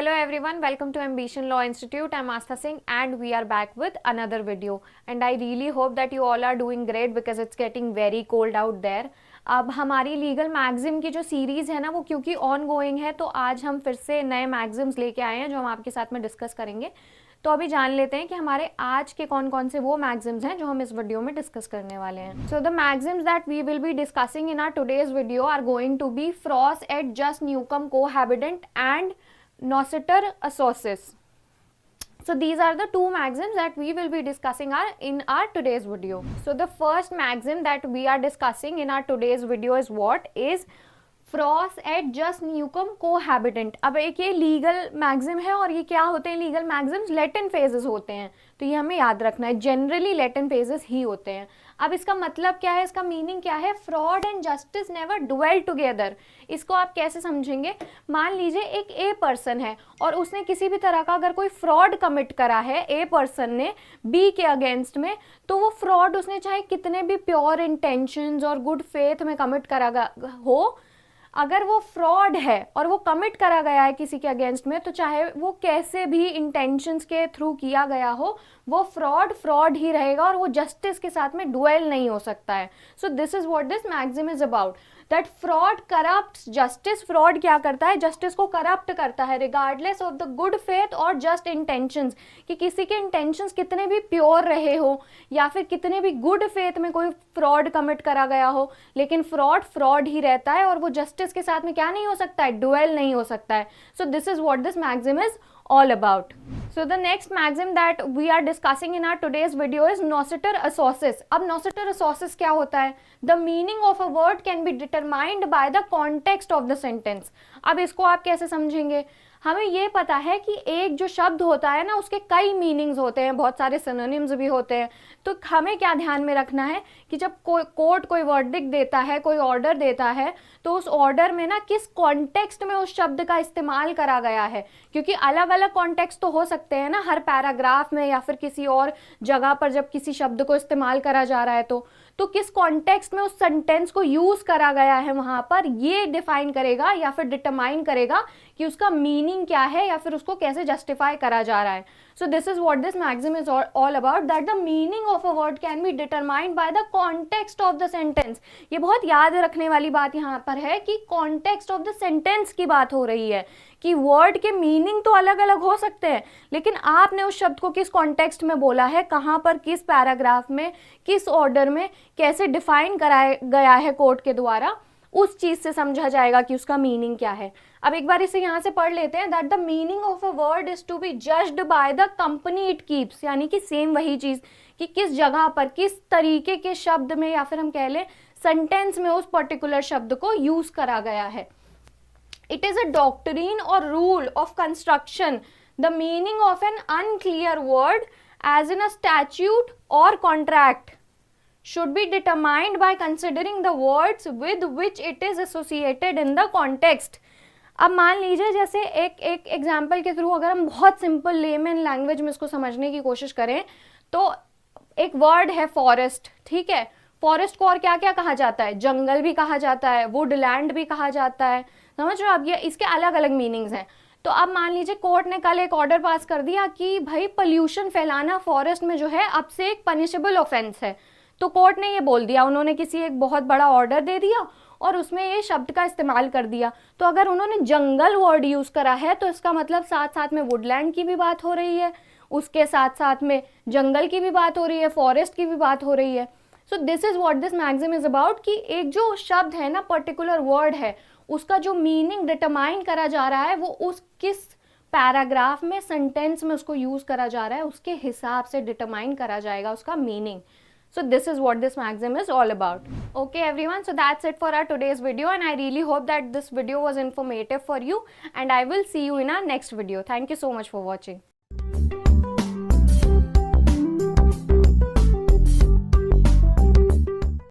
Hello everyone, welcome to Ambition Law Institute. I'm Astha Singh and we are back with another video. And I really hope that you all are doing great because it's getting very cold out there. अब हमारी legal मैगजिम की जो series है ना वो क्योंकि on going है तो आज हम फिर से नए मैगजिम्स लेके आए हैं जो हम आपके साथ में डिस्कस करेंगे. तो अभी जान लेते हैं कि हमारे आज के कौन कौन से वो मैगजिम्स हैं जो हम इस वीडियो में डिस्कस करने वाले हैं. So the maxims that we will be discussing in our today's video are going to be fraus et jus nunquam cohabitant and Noceter Associates. So these are the two maxims that we will be discussing in our today's video. So the first maxim that we are discussing in our today's video is what is fraus et jus nunquam cohabitant. अब एक ये legal मैगजिम है और ये क्या होते हैं legal maxims latent phases होते हैं तो ये हमें याद रखना है. जनरली लेटेंट फेजेस ही होते हैं. अब इसका मतलब क्या है, इसका मीनिंग क्या है? Fraud and justice never dwell together. इसको आप कैसे समझेंगे? मान लीजिए एक ए पर्सन है और उसने किसी भी तरह का अगर कोई फ्रॉड कमिट करा है ए पर्सन ने बी के अगेंस्ट में, तो वो फ्रॉड उसने चाहे कितने भी प्योर इंटेंशंस और गुड फेथ में कमिट करा हो, अगर वो फ्रॉड है और वो कमिट करा गया है किसी के अगेंस्ट में, तो चाहे वो कैसे भी इंटेंशंस के थ्रू किया गया हो, वो फ्रॉड ही रहेगा और वो जस्टिस के साथ में डुएल नहीं हो सकता है. So this is what this maxim is about, that fraud corrupts justice. Fraud क्या करता है? जस्टिस को करप्ट करता है regardless of the good faith और जस्ट इंटेंशंस, कि किसी के इंटेंशंस कितने भी प्योर रहे हो या फिर कितने भी गुड फेथ में कोई फ्रॉड कमिट करा गया हो, लेकिन फ्रॉड ही रहता है और वो जस्टिस के साथ में क्या नहीं हो सकता है? डुएल नहीं हो सकता है. So this is what this maxim is all about. So the next maxim that we are discussing in our today's video is Noceter Associates. अब Noceter Associates क्या होता है? The meaning of a word can be determined by the context of the sentence. अब इसको आप कैसे समझेंगे? हमें ये पता है कि एक जो शब्द होता है ना उसके कई मीनिंग्स होते हैं, बहुत सारे सिनोनिम्स भी होते हैं. तो हमें क्या ध्यान में रखना है कि जब कोर्ट कोई वर्डिक्ट देता है, कोई ऑर्डर देता है, तो उस ऑर्डर में ना किस कॉन्टेक्स्ट में उस शब्द का इस्तेमाल करा गया है. क्योंकि अलग अलग कॉन्टेक्स्ट तो हो सकते हैं ना हर पैराग्राफ में या फिर किसी और जगह पर जब किसी शब्द को इस्तेमाल करा जा रहा है तो किस कॉन्टेक्स्ट में उस सेंटेंस को यूज करा गया है वहां पर, ये डिफाइन करेगा या फिर डिटरमाइन करेगा कि उसका मीनिंग क्या है या फिर उसको कैसे जस्टिफाई करा जा रहा है. So this is what this maxim is all about, that the meaning of a word can be determined by the context of the sentence. ये बहुत याद रखने वाली बात यहाँ पर है कि कॉन्टेक्स्ट ऑफ द सेंटेंस की बात हो रही है, कि वर्ड के मीनिंग तो अलग अलग हो सकते हैं लेकिन आपने उस शब्द को किस कॉन्टेक्स्ट में बोला है, कहाँ पर, किस पैराग्राफ में, किस ऑर्डर में, कैसे डिफाइन कराया गया है कोर्ट के द्वारा, उस चीज से समझा जाएगा कि उसका मीनिंग क्या है. अब एक बार इसे यहाँ से पढ़ लेते हैं. That the meaning of a word is to be judged by the company it keeps. यानी कि सेम वही चीज कि किस जगह पर, किस तरीके के शब्द में या फिर हम कह लें सेंटेंस में उस पर्टिकुलर शब्द को यूज करा गया है. It is a doctrine or rule of construction. The meaning of an unclear word, as in a statute or contract, should be determined by considering the words with which it is associated in the context. अब मान लीजिए जैसे एक example के through अगर हम बहुत simple layman language में इसको समझने की कोशिश करें तो एक वर्ड है फॉरेस्ट. ठीक है, फॉरेस्ट को और क्या क्या कहा जाता है? जंगल भी कहा जाता है, वुडलैंड भी कहा जाता है. समझ रहे हो आप? ये इसके अलग अलग मीनिंग्स हैं. तो अब मान लीजिए कोर्ट ने कल एक ऑर्डर पास कर दिया कि भाई पोल्यूशन फैलाना फॉरेस्ट में जो है अब से एक पनिशेबल ऑफेंस है. तो कोर्ट ने ये बोल दिया, उन्होंने किसी एक बहुत बड़ा ऑर्डर दे दिया और उसमें ये शब्द का इस्तेमाल कर दिया. तो अगर उन्होंने जंगल वर्ड यूज करा है तो इसका मतलब साथ साथ में वुडलैंड की भी बात हो रही है, उसके साथ साथ में जंगल की भी बात हो रही है, फॉरेस्ट की भी बात हो रही है. So this is what this maxim is about, कि एक जो शब्द है ना, पर्टिकुलर वर्ड है, उसका जो मीनिंग डिटरमाइन करा जा रहा है वो उस किस पैराग्राफ में, सेंटेंस में उसको यूज करा जा रहा है, उसके हिसाब से डिटरमाइन करा जाएगा उसका meaning. So this is what this maxim is all about. Okay everyone, so that's it for our today's video and I really hope that this video was informative for you and I will see you in our next video. Thank you so much for watching.